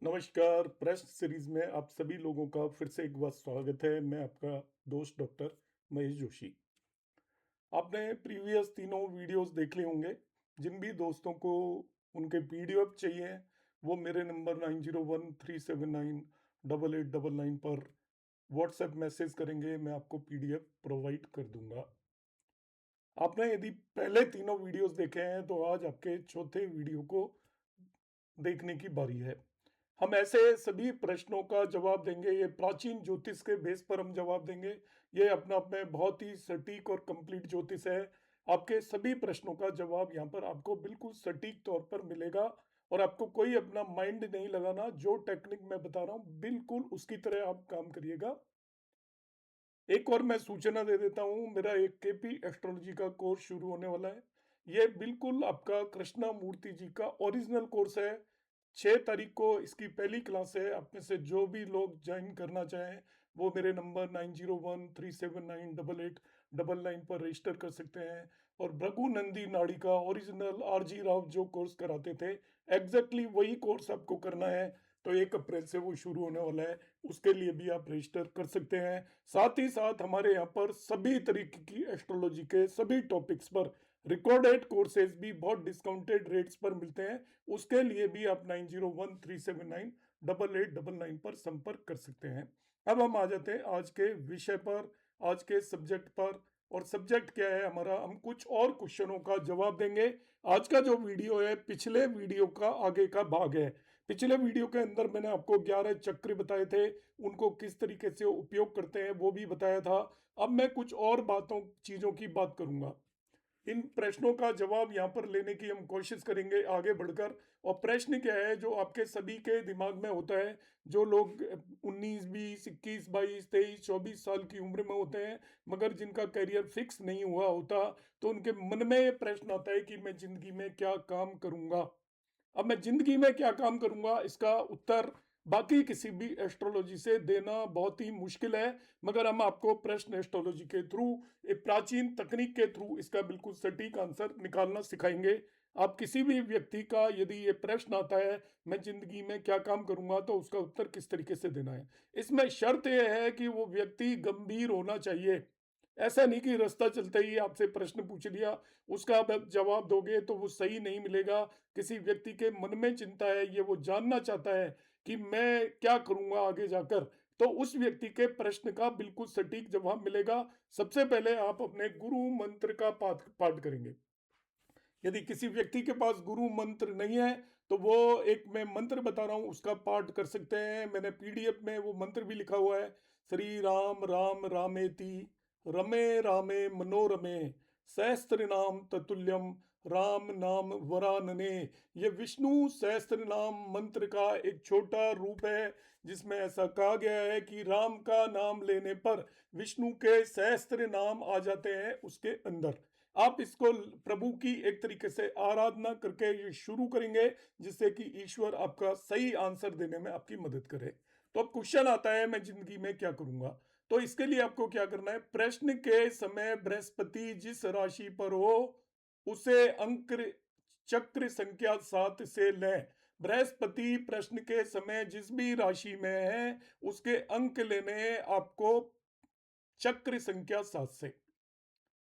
नमस्कार। प्रश्न सीरीज में आप सभी लोगों का फिर से एक बार स्वागत है। मैं आपका दोस्त डॉक्टर महेश जोशी। आपने प्रीवियस तीनों वीडियोस देख लिए होंगे। जिन भी दोस्तों को उनके पीडीएफ चाहिए वो मेरे नंबर 9013798899 पर व्हाट्सएप मैसेज करेंगे, मैं आपको पीडीएफ प्रोवाइड कर दूंगा। आपने यदि पहले तीनों वीडियोस देखे हैं तो आज आपके चौथे वीडियो को देखने की बारी है। हम ऐसे सभी प्रश्नों का जवाब देंगे। ये प्राचीन ज्योतिष के बेस पर हम जवाब देंगे। ये अपना आप में बहुत ही सटीक और कंप्लीट ज्योतिष है। आपके सभी प्रश्नों का जवाब यहाँ पर आपको बिल्कुल सटीक तौर पर मिलेगा और आपको कोई अपना माइंड नहीं लगाना। जो टेक्निक मैं बता रहा हूँ बिल्कुल उसकी तरह आप काम करिएगा। एक और मैं सूचना दे देता हूँ, मेरा एक केपी एस्ट्रोलॉजी का कोर्स शुरू होने वाला है। ये बिल्कुल आपका कृष्णा मूर्ति जी का ओरिजिनल कोर्स है। 6 तारीख को इसकी पहली क्लास है। आप में से जो भी लोग ज्वाइन करना चाहें वो मेरे नंबर 9013798899 पर रजिस्टर कर सकते हैं। और भृगु नंदी नाड़ी का ओरिजिनल आरजी राव जो कोर्स कराते थे, एग्जैक्टली वही कोर्स आपको करना है। तो 1 अप्रैल से वो शुरू होने वाला है, उसके लिए भी आप रजिस्टर कर सकते हैं। साथ ही साथ हमारे यहाँ पर सभी तरीके की एस्ट्रोलॉजी के सभी टॉपिक्स पर रिकॉर्डेड कोर्सेज भी बहुत डिस्काउंटेड रेट्स पर मिलते हैं। उसके लिए भी आप 9013798899 पर संपर्क कर सकते हैं। अब हम आ जाते हैं आज के विषय पर, आज के सब्जेक्ट पर। और सब्जेक्ट क्या है हमारा, हम कुछ और क्वेश्चनों का जवाब देंगे। आज का जो वीडियो है पिछले वीडियो का आगे का भाग है। पिछले वीडियो के अंदर मैंने आपको 11 चक्र बताए थे, उनको किस तरीके से उपयोग करते हैं वो भी बताया था। अब मैं कुछ और चीजों की बात करूंगा। इन प्रश्नों का जवाब यहाँ पर लेने की हम कोशिश करेंगे आगे बढ़कर। और प्रश्न क्या है जो आपके सभी के दिमाग में होता है, जो लोग 19, 20, 21, 22, 23, 24 साल की उम्र में होते हैं मगर जिनका करियर फिक्स नहीं हुआ होता, तो उनके मन में ये प्रश्न आता है कि मैं जिंदगी में क्या काम करूंगा। अब मैं जिंदगी में क्या काम करूंगा, इसका उत्तर बाकी किसी भी एस्ट्रोलॉजी से देना बहुत ही मुश्किल है। मगर हम आपको प्रश्न एस्ट्रोलॉजी के थ्रू, एक प्राचीन तकनीक के थ्रू इसका बिल्कुल सटीक आंसर निकालना सिखाएंगे। आप किसी भी व्यक्ति का यदि ये प्रश्न आता है मैं जिंदगी में क्या काम करूंगा, तो उसका उत्तर किस तरीके से देना है। इसमें शर्त यह है कि वो व्यक्ति गंभीर होना चाहिए। ऐसा नहीं कि रास्ता चलते ही आपसे प्रश्न पूछ लिया, उसका आप जवाब दोगे तो वो सही नहीं मिलेगा। किसी व्यक्ति के मन में चिंता है, ये वो जानना चाहता है कि मैं क्या करूंगा आगे जाकर, तो उस व्यक्ति के प्रश्न का बिल्कुल सटीक जवाब मिलेगा। सबसे पहले आप अपने गुरु मंत्र का पाठ पाठ करेंगे। यदि किसी व्यक्ति के पास गुरु मंत्र नहीं है तो वो, एक मैं मंत्र बता रहा हूं उसका पाठ कर सकते हैं। मैंने पीडीएफ में वो मंत्र भी लिखा हुआ है। श्री राम राम रामेति रमे रामे मनोरमे सहस्त्र नाम ततुल्यम राम नाम वरानने। ये विष्णु सहस्त्र नाम मंत्र का एक छोटा रूप है, जिसमें ऐसा कहा गया है कि राम का नाम लेने पर विष्णु के सहस्त्र नाम आ जाते हैं उसके अंदर। आप इसको प्रभु की एक तरीके से आराधना करके ये शुरू करेंगे, जिससे कि ईश्वर आपका सही आंसर देने में आपकी मदद करे। तो अब क्वेश्चन आता है मैं जिंदगी में क्या करूंगा। तो इसके लिए आपको क्या करना है, प्रश्न के समय बृहस्पति जिस राशि पर हो उसे अंक चक्र संख्या 7 से लें। बृहस्पति प्रश्न के समय जिस भी राशि में है उसके अंक लेने आपको चक्र संख्या 7 से।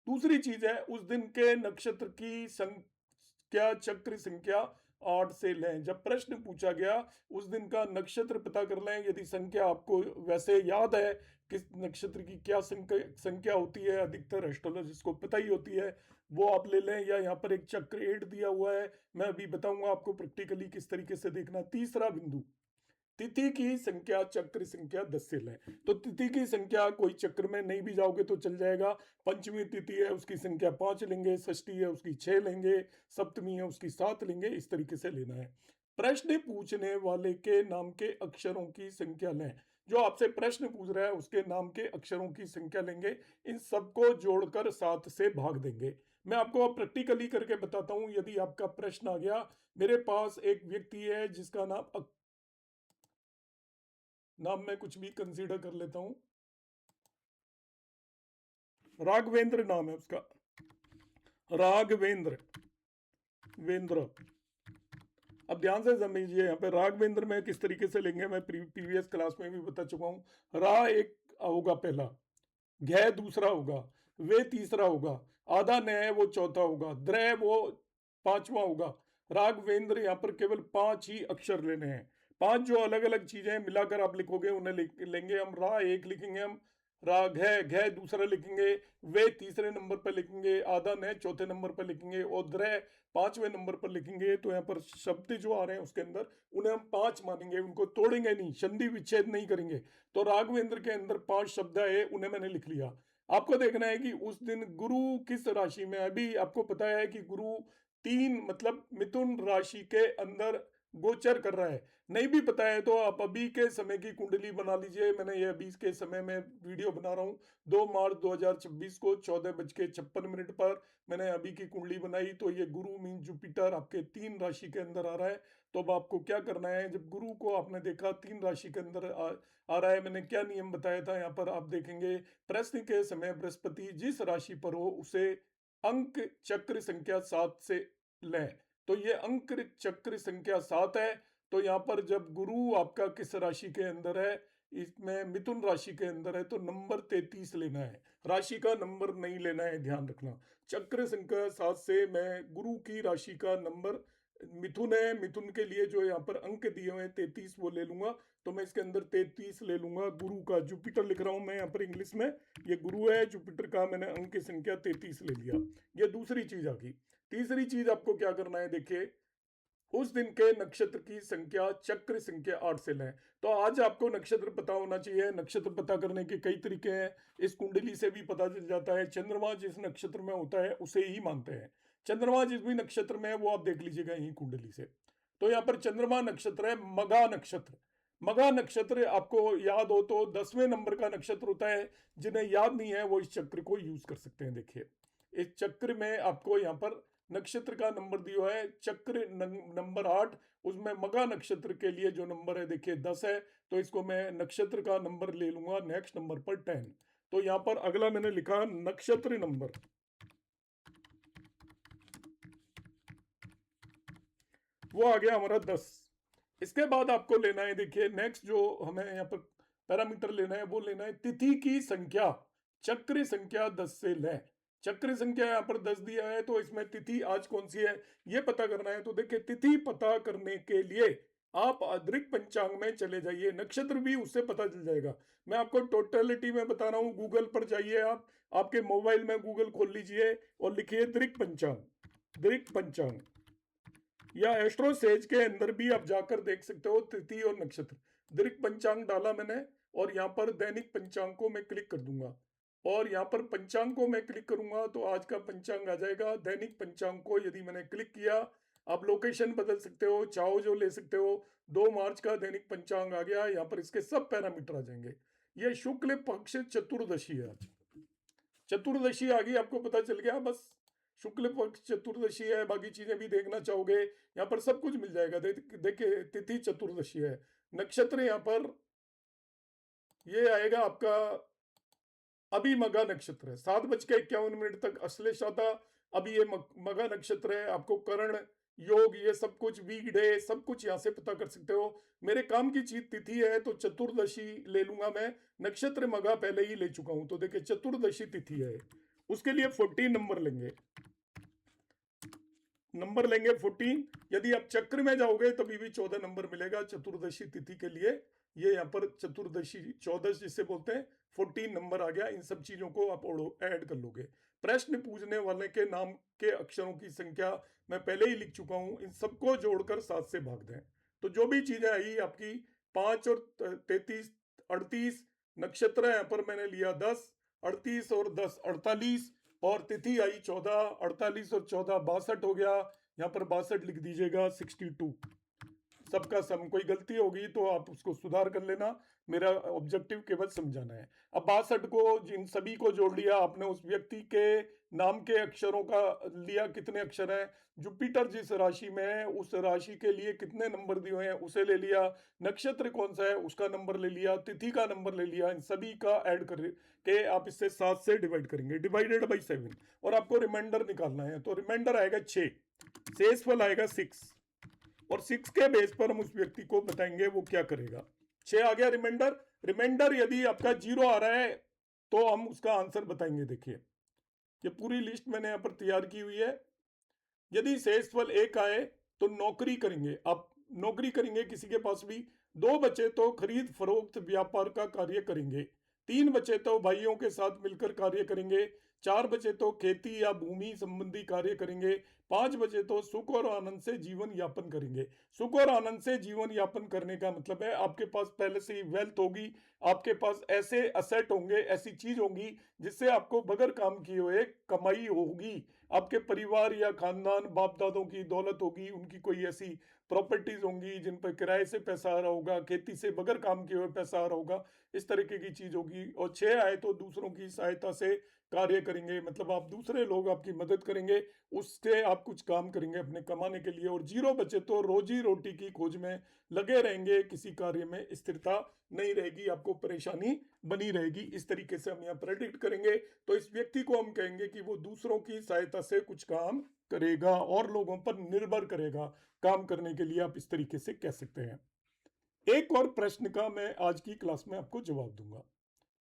दूसरी चीज है उस दिन के नक्षत्र की संख्या चक्र संख्या 8 से लें। जब प्रश्न पूछा गया उस दिन का नक्षत्र पता कर लें। यदि संख्या आपको वैसे याद है किस नक्षत्र की क्या संख्या होती है, अधिकतर एस्ट्रोलॉजिस्ट को पता ही होती है, वो आप ले लें। या यहाँ पर एक चक्र 8 दिया हुआ है, मैं अभी बताऊंगा आपको प्रैक्टिकली किस तरीके से देखना। तीसरा बिंदु, तिथि की संख्या चक्र संख्या 10 से लें। तो तिथि की संख्या कोई चक्र में नहीं भी जाओगे तो चल जाएगा। पंचमी तिथि है उसकी संख्या 5 लेंगे, षष्ठी है उसकी 6 लेंगे, सप्तमी है उसकी 7 लेंगे, इस तरीके से लेना है। प्रश्न पूछने वाले के नाम के अक्षरों की संख्या लें। जो आपसे प्रश्न पूछ रहा है उसके नाम के अक्षरों की संख्या लेंगे, इन सबको जोड़कर 7 से भाग देंगे। मैं आपको अब प्रैक्टिकली करके बताता हूं। यदि आपका प्रश्न आ गया, मेरे पास एक व्यक्ति है जिसका नाम मैं कुछ भी कंसीडर कर लेता हूं, राघवेंद्र नाम है उसका, राघवेंद्र वेंद्र। अब ध्यान से समझिए, यहाँ पे राघवेंद्र में किस तरीके से लेंगे, मैं प्रीवियस क्लास में भी बता चुका हूँ। रा एक होगा पहला, घ दूसरा होगा, वे तीसरा होगा, आधा न है वो चौथा होगा, द्र वो पांचवा होगा। राघवेंद्र यहाँ पर केवल 5 ही अक्षर लेने हैं। 5 जो अलग अलग चीजें मिलाकर आप लिखोगे उन्हें लेंगे हम। रा एक लिखेंगे हम, रा घ दूसरा लिखेंगे, वे तीसरे नंबर पर लिखेंगे, आधा न चौथे नंबर पर लिखेंगे और द्र 5वें नंबर पर लिखेंगे। तो यहाँ पर शब्द जो आ रहे हैं उसके अंदर उन्हें हम 5 मानेंगे, उनको तोड़ेंगे नहीं, संधि विच्छेद नहीं करेंगे। तो राघवेंद्र के अंदर 5 शब्द है, उन्हें मैंने लिख लिया। आपको देखना है कि उस दिन गुरु किस राशि में, अभी आपको पता है कि गुरु 3 मतलब मिथुन राशि के अंदर गोचर कर रहा है। नहीं भी पता है तो आप अभी के समय की कुंडली बना लीजिए। मैंने ये अभी के समय में वीडियो बना रहा हूँ 2 मार्च 2026 को 14:56 पर मैंने अभी की कुंडली बनाई। तो ये गुरु मीन जुपिटर आपके 3 राशि के अंदर आ रहा है। तो अब आपको क्या करना है, जब गुरु को आपने देखा 3 राशि के अंदर आ रहा है, मैंने क्या नियम बताया था यहाँ पर आप देखेंगे। प्रश्न के समय बृहस्पति जिस राशि पर हो उसे अंक चक्र संख्या 7 से लें। तो ये अंक चक्र संख्या 7 है। तो यहाँ पर जब गुरु आपका किस राशि के अंदर है, इसमें मिथुन राशि के अंदर है, तो नंबर 33 लेना है, राशि का नंबर नहीं लेना है, ध्यान रखना। चक्र संख्या 7 से मैं गुरु की राशि का नंबर, मिथुन है, मिथुन के लिए जो यहाँ पर अंक दिए हुए हैं 33 वो ले लूंगा। तो मैं इसके अंदर 33 ले लूंगा। गुरु का जुपिटर लिख रहा हूं मैं यहाँ पर इंग्लिश में, ये गुरु है, जुपिटर का मैंने अंक की संख्या 33 ले लिया। ये दूसरी चीज आ गई। तीसरी चीज आपको क्या करना है, देखिए उस दिन के नक्षत्र की संख्या चक्र संख्या 8 से लें। तो आज आपको नक्षत्र पता होना चाहिए। नक्षत्र पता करने के कई तरीके हैं, इस कुंडली से भी पता चल जाता है। चंद्रमा जिस नक्षत्र में होता है उसे ही मानते हैं। चंद्रमा जिस भी नक्षत्र में है वो आप देख लीजिएगा यही कुंडली से। तो यहाँ पर चंद्रमा नक्षत्र है मगा नक्षत्र। मगा नक्षत्र आपको याद हो तो 10वें नंबर का नक्षत्र होता है। जिन्हें याद नहीं है वो इस चक्र को यूज कर सकते हैं। देखिए इस चक्र में आपको यहाँ पर नक्षत्र का नंबर दिया है, चक्र नंबर 8, उसमें मगा नक्षत्र के लिए जो नंबर है देखिए 10 है। तो इसको मैं नक्षत्र का नंबर ले लूंगा नेक्स्ट नंबर पर 10। तो यहां पर अगला मैंने लिखा नक्षत्र नंबर, वो आ गया हमारा 10। इसके बाद आपको लेना है, देखिए नेक्स्ट जो हमें यहाँ पर पैरामीटर लेना है वो लेना है तिथि की संख्या। चक्र संख्या 10 से लें। चक्र संख्या यहाँ पर 10 दिया है तो इसमें तिथि आज कौन सी है ये पता करना है। तो देखिए तिथि पता करने के लिए आप अदृक पंचांग में चले जाइए, नक्षत्र भी उससे पता चल जाएगा। मैं आपको टोटलिटी में बता रहा हूँ, गूगल पर जाइए आप, आपके मोबाइल में गूगल खोल लीजिए और लिखिए दृक पंचांग। दृक पंचांग या एस्ट्रो सेज के अंदर भी आप जाकर देख सकते हो तिथि और नक्षत्र। दृक पंचांग डाला मैंने और यहाँ पर दैनिक पंचांग को मैं क्लिक कर दूंगा और यहाँ पर पंचांग को मैं क्लिक करूंगा तो आज का पंचांग आ जाएगा। दैनिक पंचांग को यदि मैंने क्लिक किया, आप लोकेशन बदल सकते हो, चाहो जो ले सकते हो। 2 मार्च का दैनिक पंचांग आ गया, यहाँ पर इसके सब पैरामीटर आ जाएंगे। ये शुक्ल पक्ष चतुर्दशी है आज, चतुर्दशी आ गई, आपको पता चल गया। बस शुक्ल पक्ष चतुर्दशी है, बाकी चीजें भी देखना चाहोगे यहाँ पर सब कुछ मिल जाएगा। देखिए तिथि चतुर्दशी है, नक्षत्र यहाँ पर ये आएगा आपका अभी मगा नक्षत्र है, 7:51 तक अश्लेषा था। अभी ये मगा नक्षत्र है। आपको करण योग ये सब कुछ वीक डे सब कुछ यहाँ से पता कर सकते हो। मेरे काम की चीज तिथि है तो चतुर्दशी ले लूंगा मैं, नक्षत्र मगा पहले ही ले चुका हूं। तो देखिए चतुर्दशी तिथि है, उसके लिए 14 नंबर लेंगे, नंबर लेंगे 14। यदि आप चक्र में जाओगे तभी भी 14 नंबर मिलेगा चतुर्दशी तिथि के लिए। ये यहाँ पर चतुर्दशी 14 जिसे बोलते हैं, 14 नंबर आ गया। इन सब चीजों को आप ऐड कर लोगे। प्रश्न पूछने वाले के नाम के अक्षरों की संख्या मैं पहले ही लिख चुका हूं, इन सबको जोड़कर 7 से भाग दें। तो जो भी चीजें आई आपकी 5 और 33 38, नक्षत्र यहाँ पर मैंने लिया 10, 38 और 10 48, और तिथि आई 14, 48 और 14 62 हो गया। यहाँ पर 62 लिख दीजिएगा, 62 सबका सम। कोई गलती होगी तो आप उसको सुधार कर लेना, मेरा ऑब्जेक्टिव केवल समझाना है। अब 62 को जिन सभी को जोड़ लिया आपने, उस व्यक्ति के नाम के अक्षरों का लिया कितने अक्षर हैं, जुपिटर जिस राशि में है उस राशि के लिए कितने नंबर दिए हुए हैं उसे ले लिया, नक्षत्र कौन सा है उसका नंबर ले लिया, तिथि का नंबर ले लिया। इन सभी का ऐड कर के आप इससे 7 से डिवाइड करेंगे, डिवाइडेड बाई 7, और आपको रिमाइंडर निकालना है। तो रिमाइंडर आएगा 6, शेषफल आएगा 6। और 6 के बेस पर हम उस व्यक्ति को बताएंगे वो क्या करेगा। 6 आ गया रिमाइंडर। रिमाइंडर यदि आपका 0 आ रहा है तो हम उसका आंसर बताएंगे। देखिए ये पूरी लिस्ट मैंने यहाँ पर तैयार की हुई है। यदि शेष फल 1 आए तो नौकरी करेंगे। आप नौकरी करेंगे किसी के पास भी। 2 बचे तो खरीद फरोख्त व्यापार का कार्य करेंगे। 3 बचे तो भाइयों के साथ मिलकर कार्य करेंगे। 4 बचे तो खेती या भूमि संबंधी कार्य करेंगे। 5 बचे तो सुख और आनंद से जीवन यापन करेंगे। सुख और आनंद से जीवन यापन करने का मतलब है आपके पास पहले से ही वेल्थ होगी, आपके पास ऐसे असेट होंगे, ऐसी चीज होगी जिससे आपको बगैर काम किए हुए कमाई होगी। आपके परिवार या खानदान बाप दादों की दौलत होगी, उनकी कोई ऐसी प्रॉपर्टीज होंगी जिन पर किराए से पैसा आ रहा होगा, खेती से बगैर काम किए हुए पैसा आ रहा होगा, इस तरीके की चीज होगी। और 6 आए तो दूसरों की सहायता से कार्य करेंगे, मतलब आप दूसरे लोग आपकी मदद करेंगे, उससे आप कुछ काम करेंगे अपने कमाने के लिए। और 0 बचे तो रोजी रोटी की खोज में लगे रहेंगे, किसी कार्य में स्थिरता नहीं रहेगी, आपको परेशानी बनी रहेगी। इस तरीके से हम यहाँ प्रेडिक्ट करेंगे। तो इस व्यक्ति को हम कहेंगे कि वो दूसरों की सहायता से कुछ काम करेगा और लोगों पर निर्भर करेगा काम करने के लिए, आप इस तरीके से कह सकते हैं। एक और प्रश्न का मैं आज की क्लास में आपको जवाब दूंगा,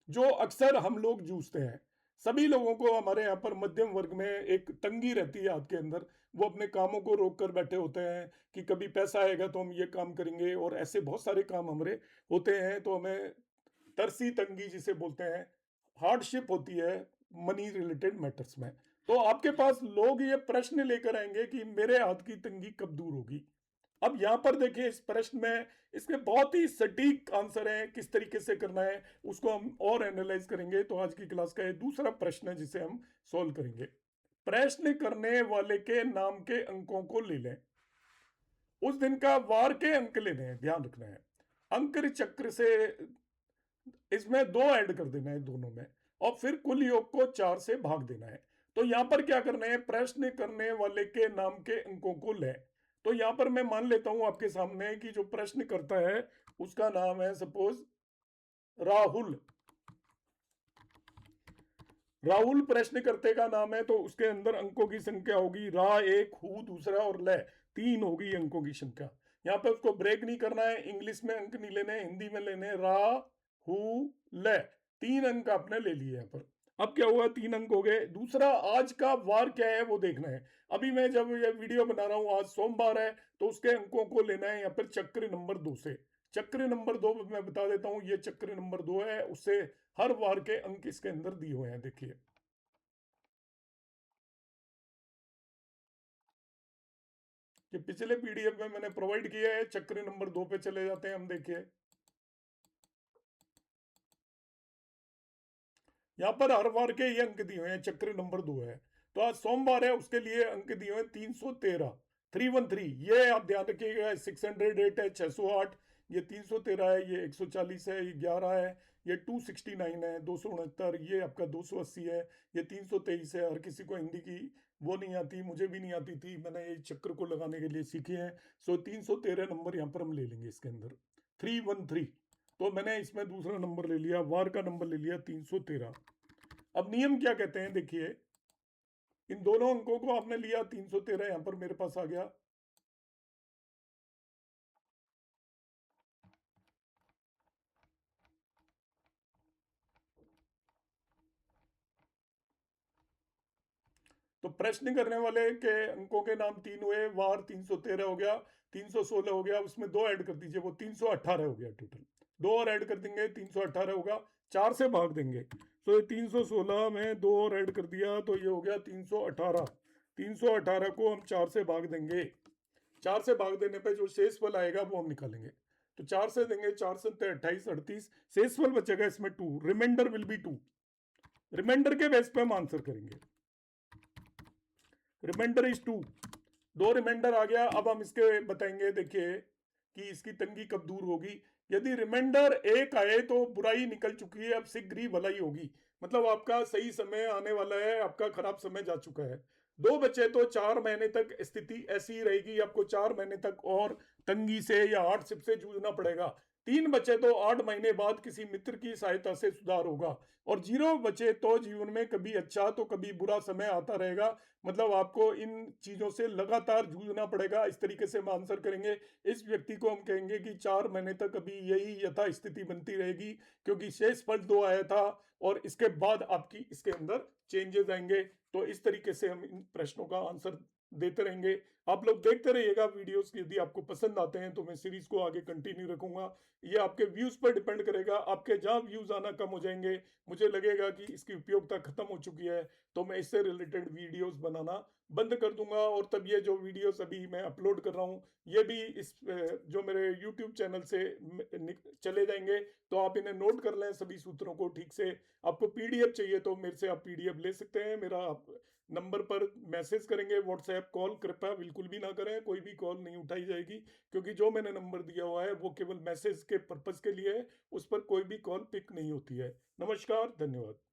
जो अक्सर हम लोग जूझते हैं। सभी लोगों को हमारे यहाँ पर मध्यम वर्ग में एक तंगी रहती है हाथ के अंदर। वो अपने कामों को रोक कर बैठे होते हैं कि कभी पैसा आएगा तो हम ये काम करेंगे, और ऐसे बहुत सारे काम हमारे होते हैं। तो हमें तरसी तंगी जिसे बोलते हैं, हार्डशिप होती है मनी रिलेटेड मैटर्स में। तो आपके पास लोग ये प्रश्न लेकर आएंगे कि मेरे हाथ की तंगी कब दूर होगी। अब यहां पर देखिए इस प्रश्न में इसके बहुत ही सटीक आंसर है, किस तरीके से करना है उसको हम और एनालाइज करेंगे। तो आज की क्लास का ये दूसरा प्रश्न है जिसे हम सॉल्व करेंगे। प्रश्न करने वाले के नाम के अंकों को ले लें। उस दिन का वार के अंक लेने हैं, ध्यान रखना है। अंक चक्र से इसमें 2 ऐड कर देना है दोनों में, और फिर कुल योग को 4 से भाग देना है। तो यहां पर क्या करना है, प्रश्न करने वाले के नाम के अंकों को लें। तो यहां पर मैं मान लेता हूं आपके सामने कि जो प्रश्न करता है उसका नाम है सपोज राहुल। राहुल प्रश्नकर्ता का नाम है, तो उसके अंदर अंकों की संख्या होगी रा 1, हु दूसरा और ल 3 होगी अंकों की संख्या। यहाँ पे उसको ब्रेक नहीं करना है, इंग्लिश में अंक नहीं लेने, हिंदी में लेने। रा हु ल 3 अंक आपने ले लिए यहाँ पर। अब क्या हुआ, 3 अंक हो गए। दूसरा, आज का वार क्या है वो देखना है। अभी मैं जब ये वीडियो बना रहा हूँ, आज सोमवार है, तो उसके अंकों को लेना है यहाँ पर चक्र नंबर 2 से। चक्र नंबर 2 मैं बता देता हूँ, ये चक्र नंबर 2 है, उससे हर वार के अंक इसके अंदर दिए हुए हैं। देखिए ये पिछले पीडीएफ में मैंने प्रोवाइड किया है। चक्र नंबर 2 पे चले जाते हैं हम। देखिए यहाँ पर हर वार के ये अंक दिए हुए हैं, चक्र नंबर 2 है। तो आज सोमवार है, उसके लिए अंक दिए हुए 313 313। ये आप ध्यान रखिएगा, 608 है, 608, ये 313 है, ये 140 है, ये 11 है, ये 269 है, 269, ये आपका 280 है, ये 323 है। हर किसी को हिंदी की वो नहीं आती, मुझे भी नहीं आती थी, मैंने ये चक्र को लगाने के लिए सीखे हैं। सो 313 नंबर यहाँ पर हम ले लेंगे इसके अंदर, 313। तो मैंने इसमें दूसरा नंबर ले लिया, वार का नंबर ले लिया 313। अब नियम क्या कहते हैं, देखिए इन दोनों अंकों को आपने लिया, 313 यहां पर मेरे पास आ गया। तो प्रश्न करने वाले के अंकों के नाम 3 हुए, वार 313 हो गया, 316 हो गया, उसमें 2 ऐड कर दीजिए, वो 318 हो गया टोटल। 2 और ऐड कर देंगे, 318 होगा, 4 से भाग देंगे। तो ये 316 में 2 और ऐड कर दिया तो ये हो गया 318। 318 को हम 4 से भाग देंगे। 4 से भाग देने पे जो शेष फल आएगा वो हम निकालेंगे। तो 4 से देंगे, 4 से 28, 38, शेष फल बचेगा इसमें 2, रिमाइंडर विल बी 2। रिमाइंडर के बेस पे हम आंसर करेंगे। रिमाइंडर इज 2, 2 रिमाइंडर आ गया। अब हम इसके बताएंगे, देखिए कि इसकी तंगी कब दूर होगी। यदि रिमाइंडर 1 आए तो बुराई निकल चुकी है, अब शीघ्र ही भलाई होगी। मतलब आपका सही समय आने वाला है, आपका खराब समय जा चुका है। 2 बचे तो 4 महीने तक स्थिति ऐसी ही रहेगी, आपको 4 महीने तक और तंगी से या हार्डशिप से जूझना पड़ेगा। 3 बचे तो 8 महीने बाद किसी मित्र की सहायता से सुधार होगा। और 0 बचे तो जीवन में कभी अच्छा तो कभी बुरा समय आता रहेगा। मतलब आपको इन चीज़ों से लगातार जूझना पड़ेगा। इस तरीके से हम आंसर करेंगे। इस व्यक्ति को हम कहेंगे कि 4 महीने तक अभी यही यथास्थिति बनती रहेगी, क्योंकि शेष फल 2 आया था और इसके बाद आपकी इसके अंदर चेंजेस आएँगे। तो इस तरीके से हम इन प्रश्नों का आंसर देते रहेंगे। आप लोग देखते रहिएगा वीडियोस, यदि आपको पसंद आते हैं तो मैं सीरीज को आगे कंटिन्यू रखूंगा। ये आपके व्यूज पर डिपेंड करेगा। आपके जहां व्यूज आना कम हो जाएंगे, मुझे लगेगा कि इसकी उपयोगिता खत्म हो चुकी है, तो मैं इससे रिलेटेड वीडियोस बनाना बंद कर दूंगा। और तब ये जो वीडियोस अभी मैं अपलोड कर रहा हूँ, ये भी इस जो मेरे यूट्यूब चैनल से चले जाएंगे। तो आप इन्हें नोट कर लें सभी सूत्रों को ठीक से। आपको पीडीएफ चाहिए तो मेरे से आप पीडीएफ ले सकते हैं। मेरा आप नंबर पर मैसेज करेंगे, व्हाट्सएप कॉल कृपया बिल्कुल भी ना करें, कोई भी कॉल नहीं उठाई जाएगी, क्योंकि जो मैंने नंबर दिया हुआ है वो केवल मैसेज के पर्पज के लिए है, उस पर कोई भी कॉल पिक नहीं होती है। नमस्कार, धन्यवाद।